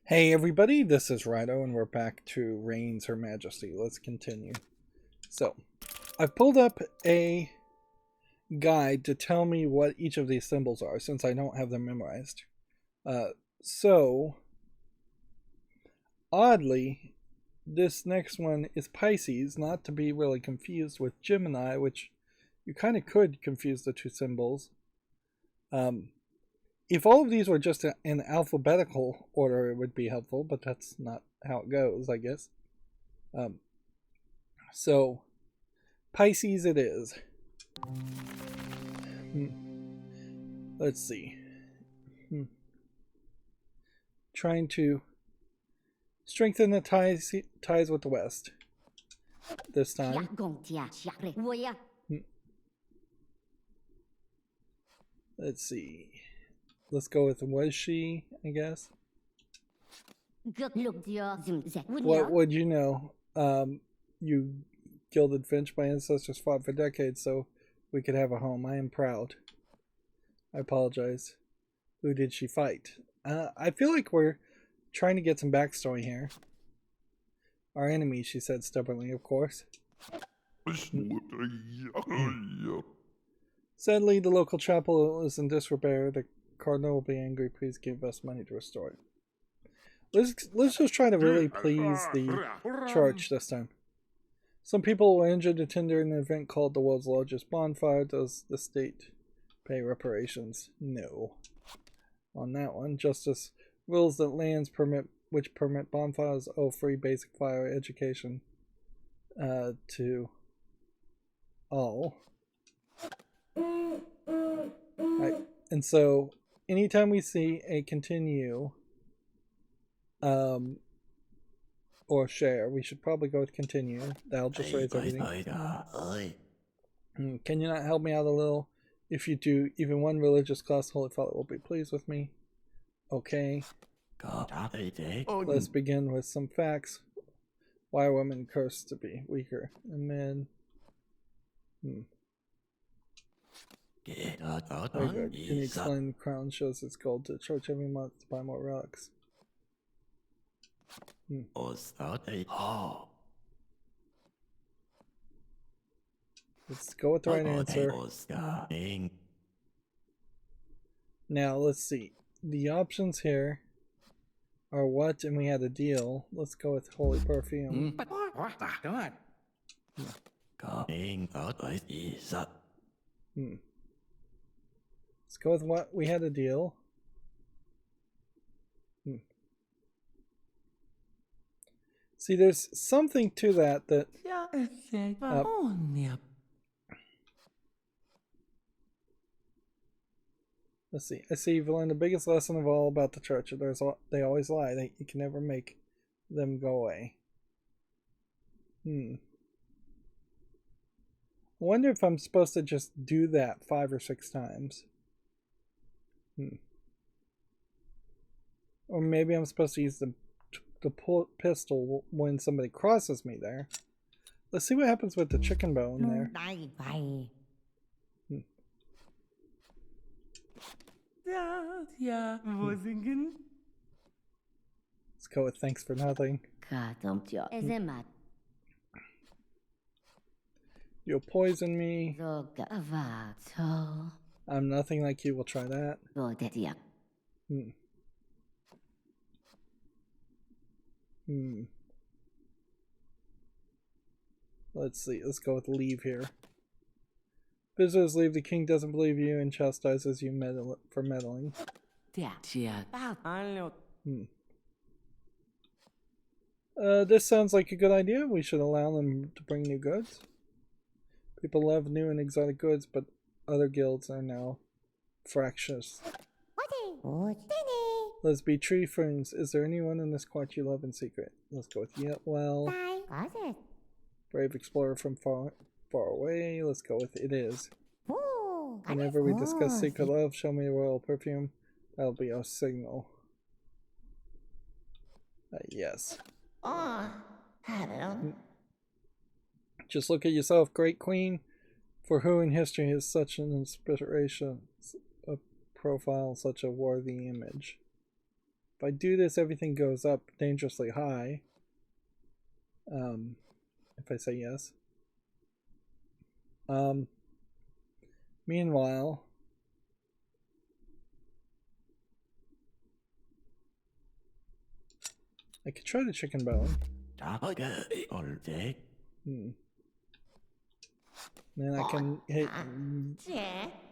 Hey everybody, this is Rydo and we're back to Reigns Her Majesty. Let's continue. So, I've pulled up a guide to tell me what each of these symbols are since I don't have them memorized. So, oddly, this next one is Pisces, not to be really confused with Gemini, which you kind of could confuse the two symbols. If all of these were just in alphabetical order, it would be helpful, but that's not how it goes, I guess. So, Pisces it is. Let's see. Trying to strengthen the ties with the West this time. Let's see. Let's go with was she, I guess. What would you know? You gilded Finch, my ancestors fought for decades so we could have a home. I am proud. I apologize. Who did she fight? I feel like we're trying to get some backstory here. Our enemy, she said stubbornly, of course. Sadly, the local chapel is in disrepair. The Cardinal will be angry. Please give us money to restore it. Let's just try to really please the church this time. Some people were injured attending an event called the world's largest bonfire. Does the state pay reparations? No. On that one, justice rules that lands which permit bonfires owe free basic fire education to all. Right. And so anytime we see a continue or share, we should probably go with continue. That'll just raise everything. Can you not help me out a little? If you do, even one religious class, Holy Father will be pleased with me. Okay. Let's begin with some facts. Why are women cursed to be weaker than men? Very good. Can you explain the crown shows its gold to the church every month to buy more relics? Let's go with the right answer. Now, let's see. The options here are what, and we had a deal. Let's go with holy perfume. Let's go with what we had a deal. See, there's something to that let's see. I see you've learned the biggest lesson of all about the church. They always lie. You can never make them go away. I wonder if I'm supposed to just do that 5 or 6 times. Or maybe I'm supposed to use the pistol when somebody crosses me there. Let's see what happens with the chicken bone there. Let's go with thanks for nothing. You'll poison me. I'm nothing like you. We'll try that. Let's see. Let's go with leave here. Visitors leave. The king doesn't believe you and chastises you for meddling. This sounds like a good idea. We should allow them to bring new goods. People love new and exotic goods, but other guilds are now fractious. Let's be true friends. Is there anyone in this court you love in secret? Let's go with yeah. Well, brave explorer from far away. Let's go with it is. Whenever we discuss secret love, show me a royal perfume. That'll be our signal. Yes. Just look at yourself, great queen. For who in history has such an inspiration, a profile, such a worthy image? If I do this, everything goes up dangerously high. If I say yes. Meanwhile, I could try the chicken bone. Then I can hit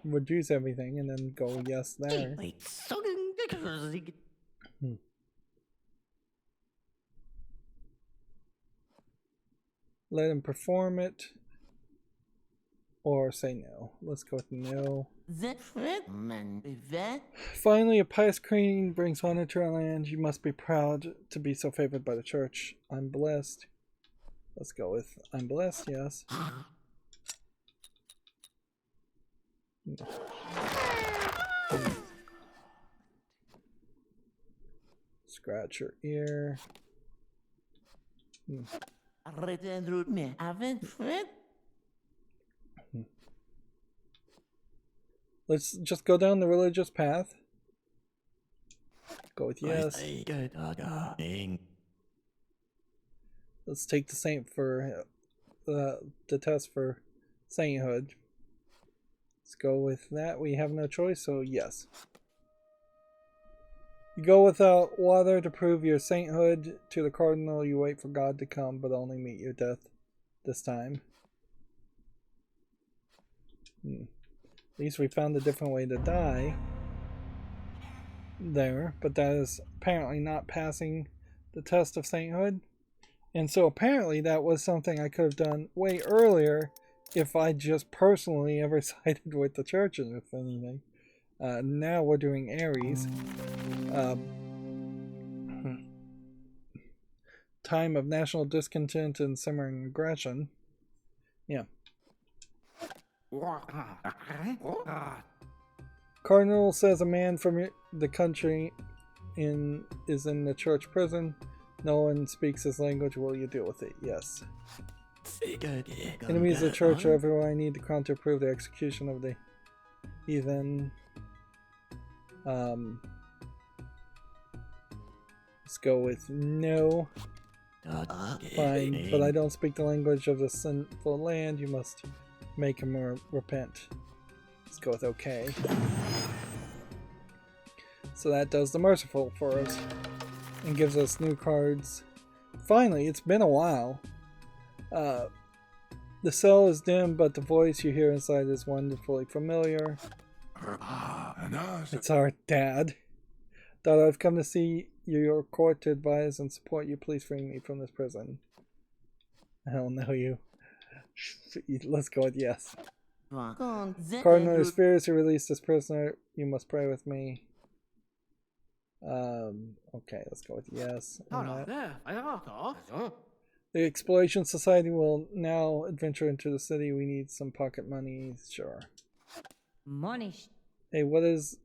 reduce everything and then go yes there. Let him perform it. Or say no. Let's go with no. Finally, a pious queen brings honor to our land. You must be proud to be so favored by the church. I'm blessed. Let's go with I'm blessed, yes. Scratch your ear. Let's just go down the religious path. Go with yes. Let's take the saint for the test for sainthood. Let's go with that. We have no choice, so yes. You go without water to prove your sainthood to the cardinal. You wait for God to come, but only meet your death this time. At least we found a different way to die there, but that is apparently not passing the test of sainthood. And so apparently that was something I could have done way earlier if I just personally ever sided with the church, if anything. Now we're doing Aries. Time of national discontent and simmering aggression. Yeah. Cardinal says a man from the country is in the church prison. No one speaks his language. Will you deal with it? Yes. Enemies of the church are everywhere. I need the crown to approve the execution of the heathen. Let's go with no. Fine, but I don't speak the language of the sinful land. You must make him repent. Let's go with okay. So that does the merciful for us and gives us new cards. Finally, it's been a while. The cell is dim, but the voice you hear inside is wonderfully familiar. It's our dad. Daughter, I've come to see your court to advise and support you. Please free me from this prison. I don't know you. Let's go with yes. Cardinal is furious to release this prisoner. You must pray with me. Okay, let's go with yes. The Exploration Society will now adventure into the city. We need some pocket money. Sure. Hey, what is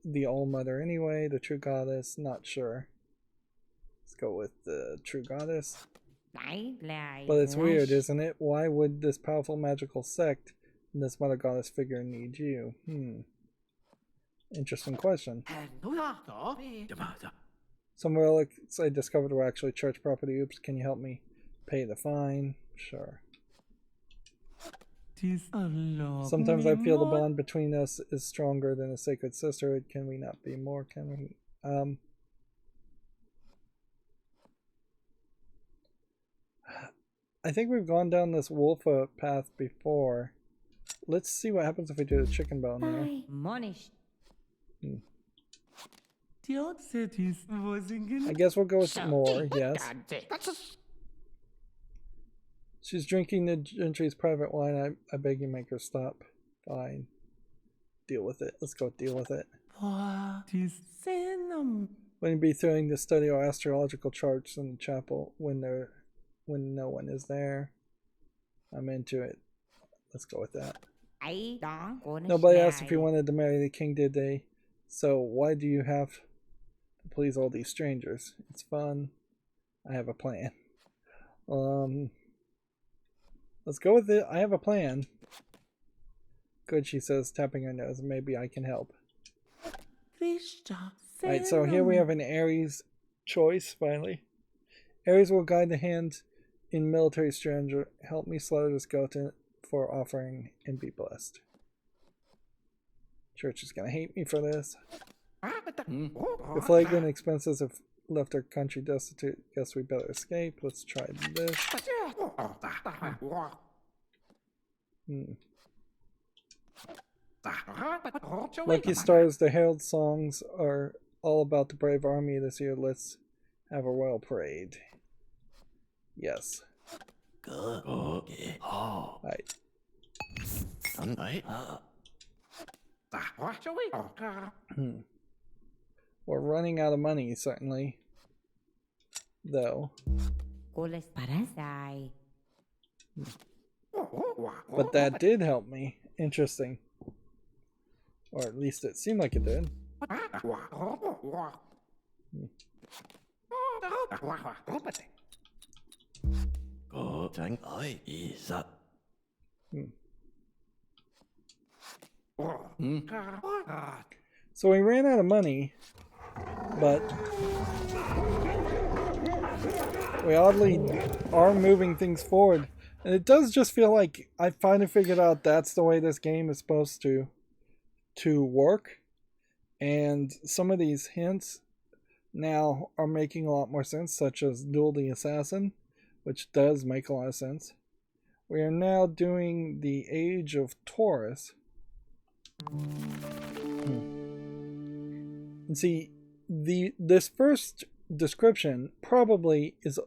the All Mother anyway? The True Goddess? Not sure. Let's go with the True Goddess. But it's weird, isn't it? Why would this powerful magical sect and this Mother Goddess figure need you? Interesting question. Some relics I discovered were actually church property. Oops, can you help me pay the fine? Sure. Sometimes I feel the bond between us is stronger than a sacred sisterhood. Can we not be more? Can we? I think we've gone down this Wolfa path before. Let's see what happens if we do the chicken bone here. I guess we'll go with more, yes. She's drinking the gentry's private wine. I beg you, make her stop. Fine. Deal with it. Let's go deal with it. When you be throwing the study or astrological charts in the chapel when no one is there. I'm into it. Let's go with that. Nobody asked if you wanted to marry the king, did they? So why do you have to please all these strangers? It's fun. I have a plan. Let's go with it. I have a plan. Good, she says, tapping her nose. Maybe I can help. Alright, so here we have an Ares choice, finally. Ares will guide the hand in military strategy. Help me slaughter this goat for offering and be blessed. Church is gonna hate me for this. The flagrant expenses have left our country destitute. Guess we better escape. Let's try this. Lucky stars, the herald songs are all about the brave army this year. Let's have a royal parade. Yes. Right. We're running out of money, certainly. Though. But that did help me. Interesting. Or at least it seemed like it did. So we ran out of money, but we oddly are moving things forward. And it does just feel like I finally figured out that's the way this game is supposed to work. And some of these hints now are making a lot more sense, such as Duel the Assassin, which does make a lot of sense. We are now doing the Age of Taurus. And see, this first description probably is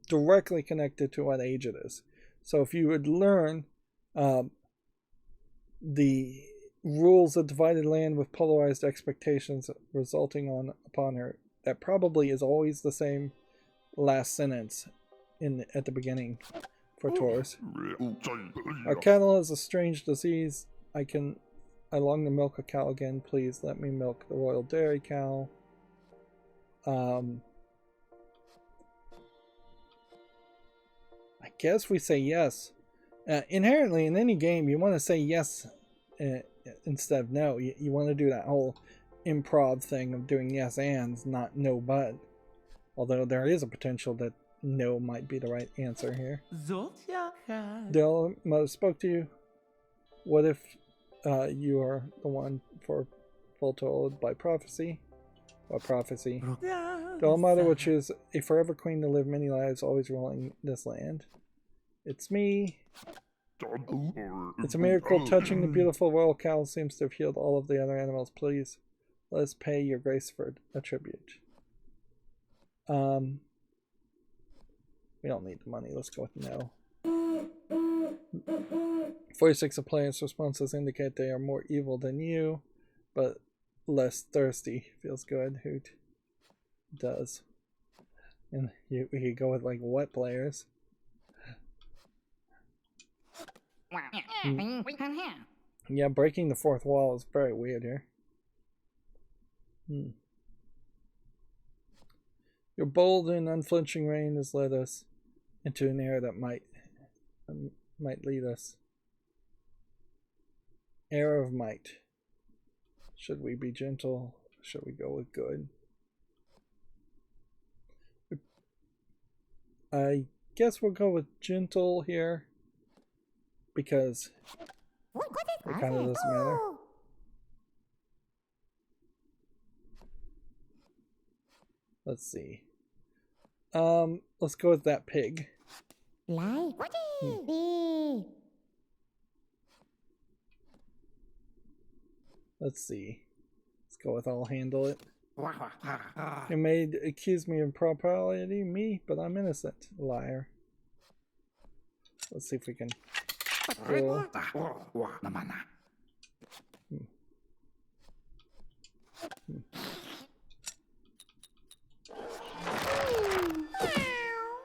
directly connected to what age it is. So if you would learn the rules of divided land with polarized expectations resulting upon her, that probably is always the same last sentence at the beginning for Taurus. Our cattle has a strange disease. I long to milk a cow again. Please let me milk the royal dairy cow. I guess we say yes. Inherently, in any game, you want to say yes instead of no. You want to do that whole improv thing of doing yes ands, not no but. Although there is a potential that no might be the right answer here. Dale, mother spoke to you. What if you are the one foretold by prophecy? What prophecy? The All-Mother will choose a forever queen to live many lives, always ruling this land. It's me. It's a miracle touching the beautiful royal cow seems to have healed all of the other animals. Please, let us pay your grace for a tribute. We don't need the money. Let's go with no. 46 of players' responses indicate they are more evil than you, but less thirsty. Feels good. Hoot. Does. And we could go with like what players? Yeah, breaking the fourth wall is very weird here. Your bold and unflinching reign has led us into an era that might lead us. Era of might. Should we be gentle? Should we go with good? I guess we'll go with gentle here because it kind of doesn't matter. Let's see. Let's go with that pig. Let's see. Let's go with I'll handle it. You may accuse me of impropriety, me, but I'm innocent. Liar. Let's see if we can. Roll.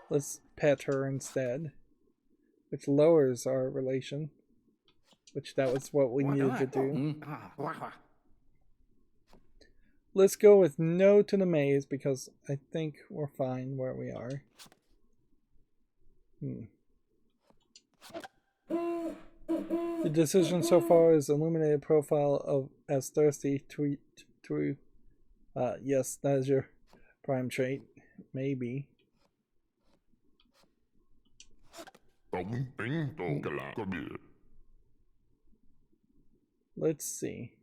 Let's pet her instead, which lowers our relation, which that was what we needed to do. Let's go with no to the maze because I think we're fine where we are. The decision so far is illuminated profile of as thirsty tweet through Yes, that is your prime trait. Maybe. Let's see.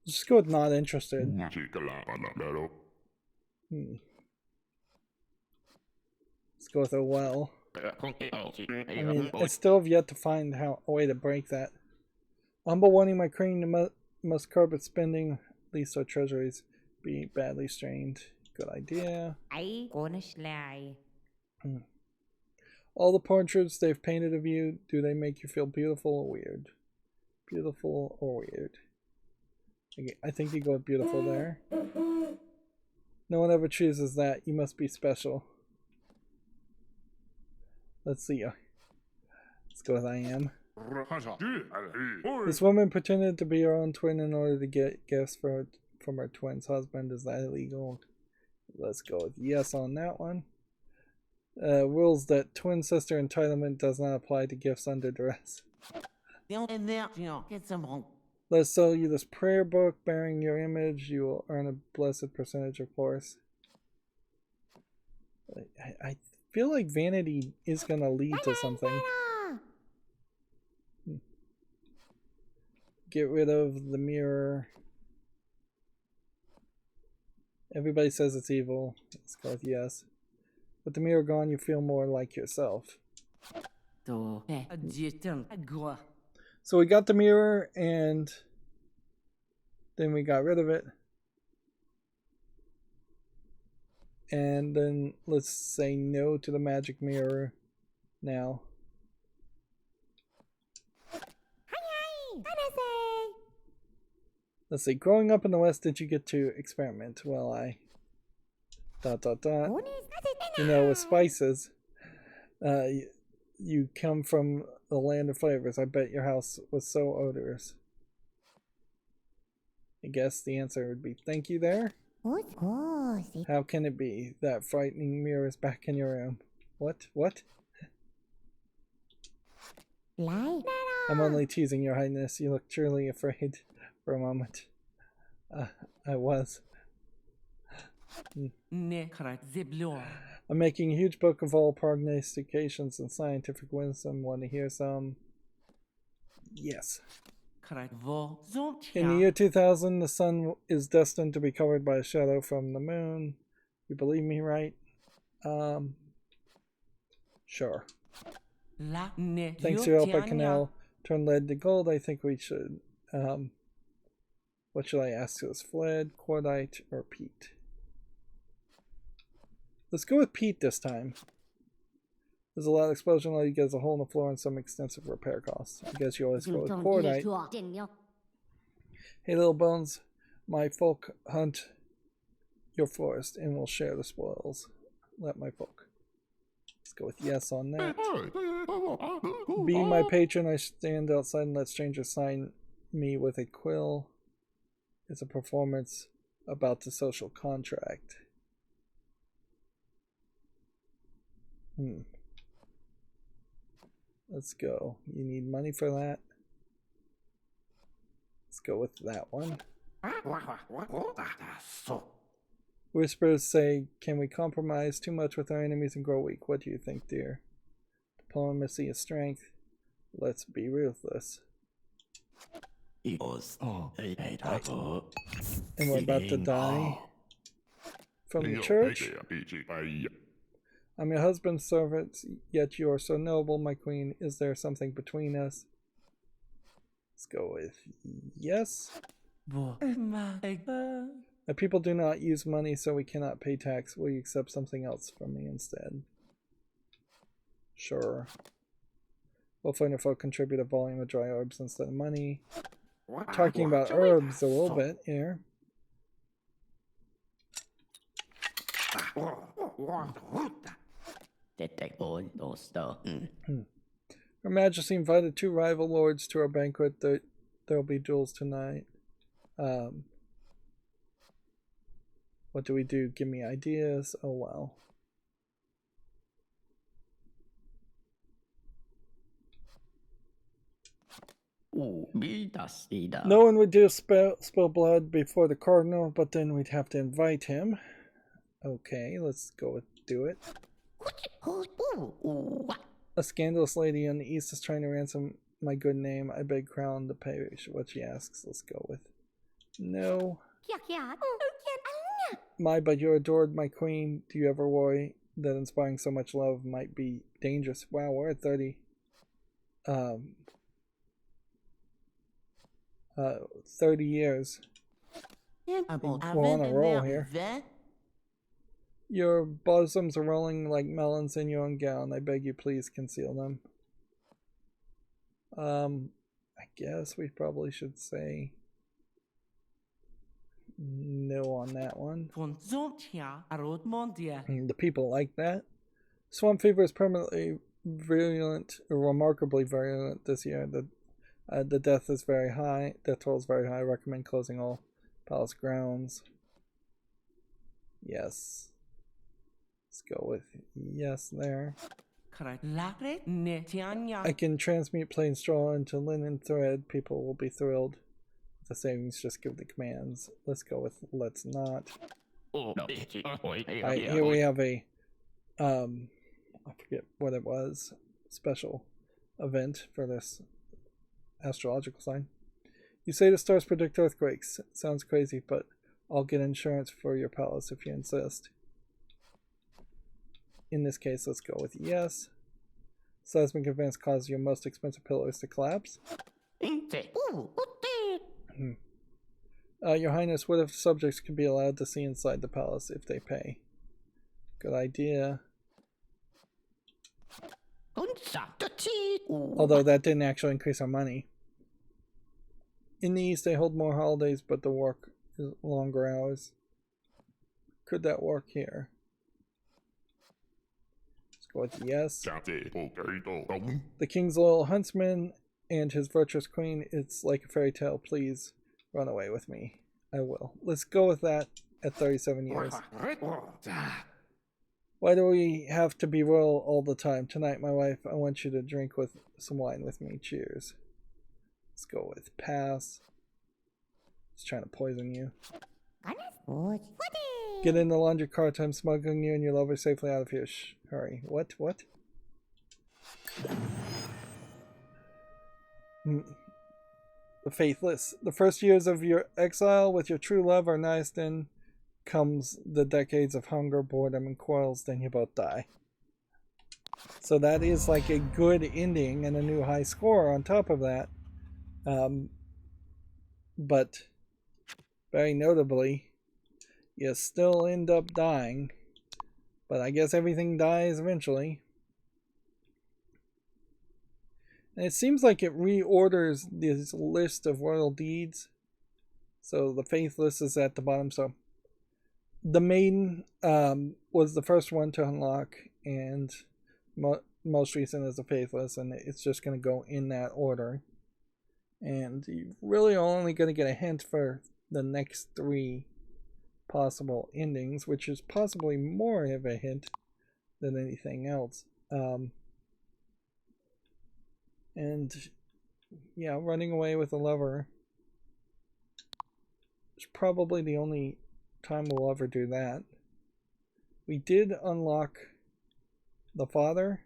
Just go with not interested. Let's go with a well. I mean, I still have yet to find a way to break that. Humble wanting my queen must curb its spending, lest our treasuries be badly strained. Good idea. All the portraits they've painted of you, do they make you feel beautiful or weird? Beautiful or weird? I think you go with beautiful there. No one ever chooses that. You must be special. Let's see. Let's go with I am. This woman pretended to be her own twin in order to get gifts from her twin's husband. Is that illegal? Let's go with yes on that one. Rules that twin sister entitlement does not apply to gifts under duress. Let's sell you this prayer book bearing your image. You will earn a blessed percentage, of course. I feel like vanity is going to lead to something. Get rid of the mirror. Everybody says it's evil. Let's go with yes. With the mirror gone, you feel more like yourself. So we got the mirror, and then we got rid of it. And then let's say no to the magic mirror now. Let's see, growing up in the West, did you get to experiment? Well, you know, with spices, you come from the land of flavors. I bet your house was so odorous. I guess the answer would be thank you there. How can it be? That frightening mirror is back in your room. What? I'm only teasing, Your Highness. You look truly afraid for a moment. I was. I'm making a huge book of all prognostications and scientific wisdom. Want to hear some? Yes. In the year 2000, the sun is destined to be covered by a shadow from the moon. You believe me, right? Sure. Thanks to your help, I can now turn lead to gold. I think we should, what should I ask us? Lead, cordite, or peat? Let's go with peat this time. There's a lot of explosion, all you get is a hole in the floor and some extensive repair costs. I guess you always go with cordite. Hey, little bones, my folk hunt your forest and will share the spoils. Let my folk. Let's go with yes on that. Be my patron, I stand outside and let strangers sign me with a quill. It's a performance about the social contract. Let's go. You need money for that? Let's go with that one. Whispers say, can we compromise too much with our enemies and grow weak? What do you think, dear? Diplomacy is strength. Let's be ruthless. And we're about to die from the church. I'm your husband's servant, yet you are so noble, my queen. Is there something between us? Let's go with yes. My people do not use money, so we cannot pay tax. Will you accept something else from me instead? Sure. We'll find if I'll contribute a volume of dry herbs instead of money. Talking about herbs a little bit here. Her Majesty invited 2 rival lords to our banquet. There'll be duels tonight. What do we do? Give me ideas. Oh well. No one would do spill blood before the cardinal, but then we'd have to invite him. Okay, let's go with do it. A scandalous lady on the east is trying to ransom my good name. I beg Crown to pay what she asks. Let's go with no. But you're adored, my queen. Do you ever worry that inspiring so much love might be dangerous? Wow, we're at 30. 30 years. We're on a roll here. Your bosoms are rolling like melons in your own gown. I beg you, please conceal them. I guess we probably should say no on that one. The people like that. Swamp fever is permanently virulent, or remarkably virulent this year. The death is very high. Death toll is very high. I recommend closing all palace grounds. Yes. Let's go with yes there. I can transmute plain straw into linen thread. People will be thrilled. The savings, just give the commands. Let's go with let's not. Alright, here we have a I forget what it was, special event for this astrological sign. You say the stars predict earthquakes. Sounds crazy, but I'll get insurance for your palace if you insist. In this case, let's go with yes. Seismic events cause your most expensive pillars to collapse. Your Highness, what if subjects could be allowed to see inside the palace if they pay? Good idea. Although that didn't actually increase our money. In the East, they hold more holidays, but the work is longer hours. Could that work here? Let's go with yes. The king's loyal huntsman and his virtuous queen. It's like a fairy tale. Please run away with me. I will. Let's go with that at 37 years. Why do we have to be royal all the time? Tonight, my wife, I want you to drink with some wine with me. Cheers. Let's go with pass. He's trying to poison you. Get in the laundry cart. I'm smuggling you and your lover safely out of here. Shh, hurry. What? The faithless. The first years of your exile with your true love are nice, then comes the decades of hunger, boredom, and quarrels, then you both die. So that is like a good ending and a new high score on top of that. But very notably, you still end up dying. But I guess everything dies eventually. And it seems like it reorders this list of royal deeds. So the faithless is at the bottom. So the maiden was the first one to unlock, and most recent is the faithless, and it's just going to go in that order. And you really are only going to get a hint for the next 3 possible endings, which is possibly more of a hint than anything else. And yeah, running away with a lover is probably the only time we'll ever do that. We did unlock the father.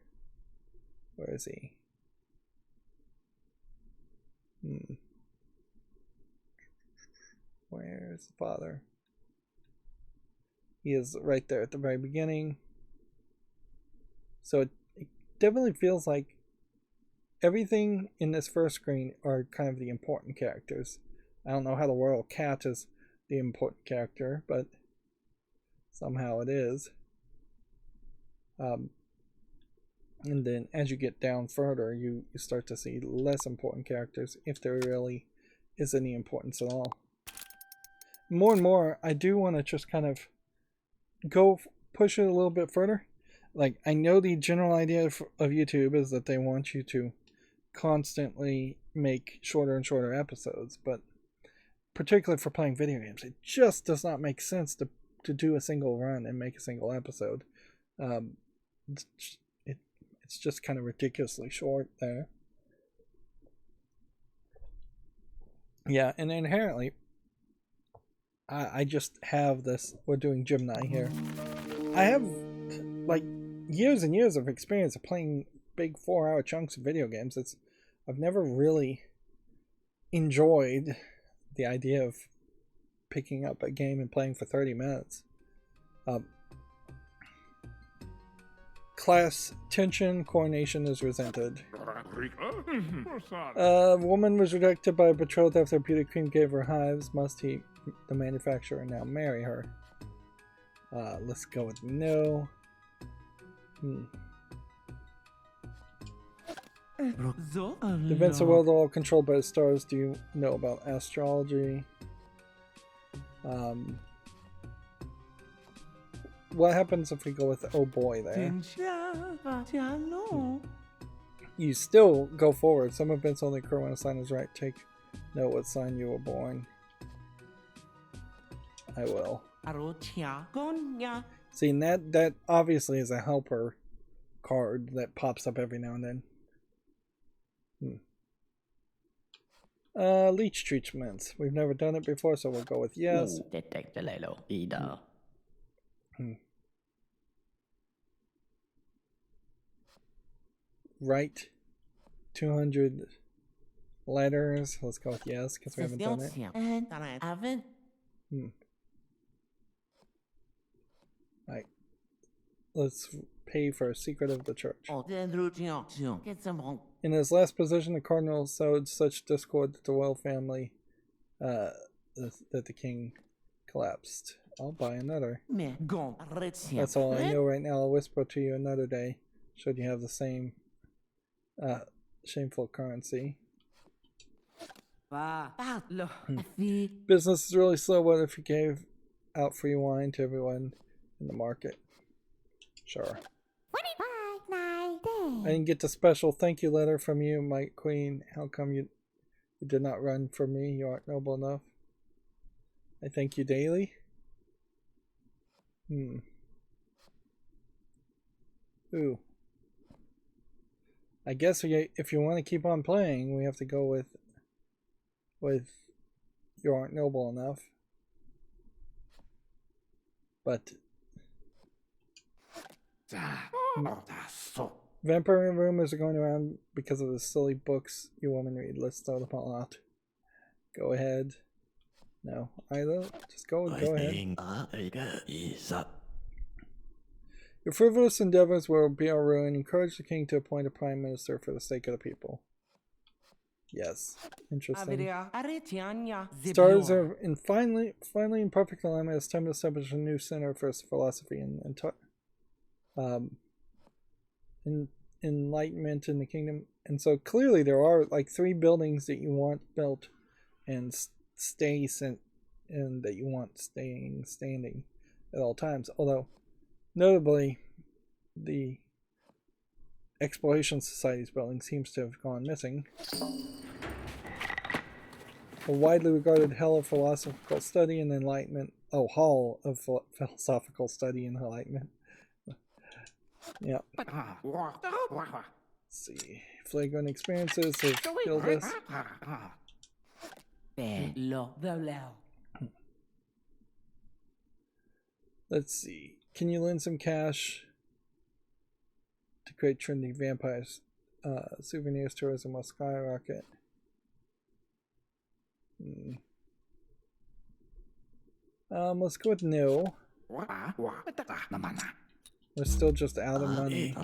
Where is he? Where's the father? He is right there at the very beginning. So it definitely feels like everything in this first screen are kind of the important characters. I don't know how the royal cat is the important character, but somehow it is. And then as you get down further, you start to see less important characters, if there really is any importance at all. More and more, I do want to just kind of push it a little bit further. like, I know the general idea of YouTube is that they want you to constantly make shorter and shorter episodes, but particularly for playing video games, it just does not make sense to do a single run and make a single episode. It's just kind of ridiculously short there. Yeah, and inherently, I just have this. We're doing Gemini here. I have like years and years of experience of playing big 4-hour chunks of video games. I've never really enjoyed the idea of picking up a game and playing for 30 minutes. Class tension, coronation is resented. A woman was rejected by a betrothed after a beauty queen gave her hives. Must he, the manufacturer, now marry her? Let's go with no. The events of the world are all controlled by the stars. Do you know about astrology? What happens if we go with oh boy there? You still go forward. Some events only occur when a sign is right. Take note what sign you were born. I will. See, that obviously is a helper card that pops up every now and then. Leech treatments. We've never done it before, so we'll go with yes. Write 200 letters. Let's go with yes, because we haven't done it. Right. Let's pay for a secret of the church. In his last position, the cardinal sowed such discord that the royal family, that the king collapsed. I'll buy another. That's all I know right now. I'll whisper to you another day, should you have the same shameful currency. Business is really slow. What if you gave out free wine to everyone in the market? Sure. I didn't get the special thank you letter from you, my queen. How come you did not run for me? You aren't noble enough. I thank you daily. Ooh. I guess if you want to keep on playing, we have to go with you aren't noble enough. But vampire rumors are going around because of the silly books you women read. Let's throw them all out. Go ahead. No, either. Just go ahead. Your frivolous endeavors will be our ruin. Encourage the king to appoint a prime minister for the sake of the people. Yes. Interesting. Stars are finally in perfect alignment. It's time to establish a new center for philosophy and enlightenment in the kingdom. And so clearly there are like 3 buildings that you want built and and that you want standing at all times. Although notably, the Exploration Society's building seems to have gone missing. A widely regarded hall of philosophical study and enlightenment. Oh, hall of philosophical study and enlightenment. Yeah. Let's see. Flagrant experiences have killed us. Let's see. Can you lend some cash to create trendy vampires? Souvenirs tourism will skyrocket. Let's go with no. We're still just out of money.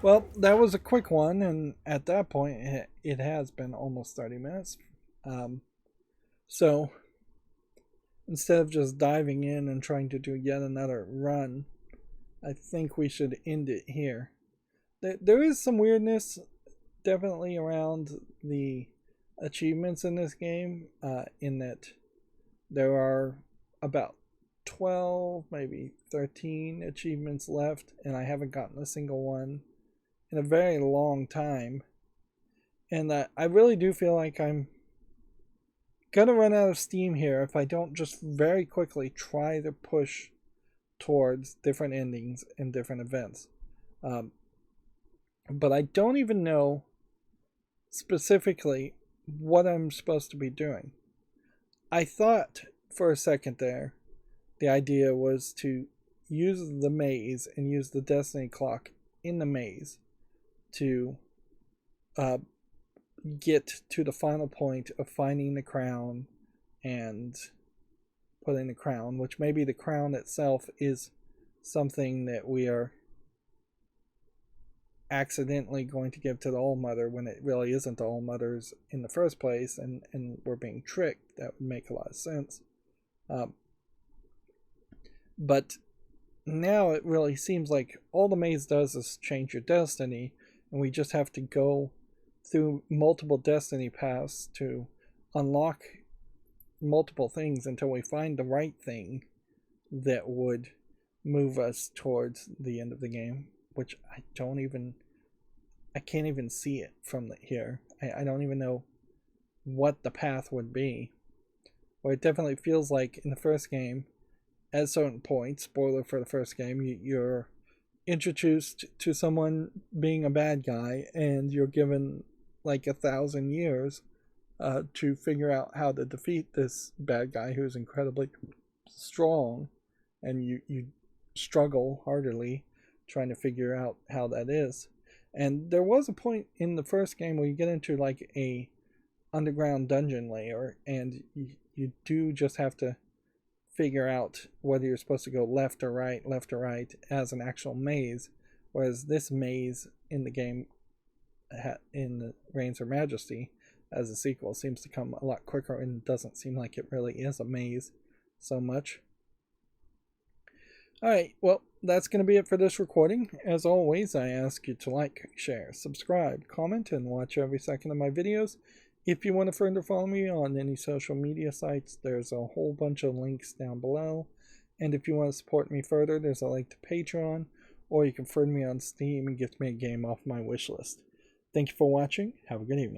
Well, that was a quick one, and at that point, it has been almost 30 minutes. So, instead of just diving in and trying to do yet another run, I think we should end it here. There is some weirdness definitely around the achievements in this game, in that there are about 12, maybe 13 achievements left, and I haven't gotten a single one in a very long time. And I really do feel like I'm gonna run out of steam here if I don't just very quickly try to push towards different endings and different events. But I don't even know specifically what I'm supposed to be doing. I thought for a second there the idea was to use the maze and use the destiny clock in the maze to get to the final point of finding the crown and putting the crown, which maybe the crown itself is something that we are accidentally going to give to the All-Mother when it really isn't the All-Mother's in the first place, and we're being tricked. That would make a lot of sense. But now it really seems like all the maze does is change your destiny, and we just have to go through multiple destiny paths to unlock multiple things until we find the right thing that would move us towards the end of the game, which I can't even see it from here. I don't even know what the path would be. Or it definitely feels like in the first game, at certain points, spoiler for the first game, you're introduced to someone being a bad guy, and you're given like 1,000 years to figure out how to defeat this bad guy who's incredibly strong, and you struggle heartily trying to figure out how that is. And there was a point in the first game where you get into like a underground dungeon layer, and you do just have to figure out whether you're supposed to go left or right as an actual maze, whereas this maze in the game in the Reigns of Majesty as a sequel seems to come a lot quicker and doesn't seem like it really is a maze so much. Alright, well, that's going to be it for this recording. As always, I ask you to like, share, subscribe, comment, and watch every second of my videos. If you want to further follow me on any social media sites, there's a whole bunch of links down below. And if you want to support me further, there's a link to Patreon, or you can friend me on Steam and gift me a game off my wish list. Thank you for watching. Have a good evening.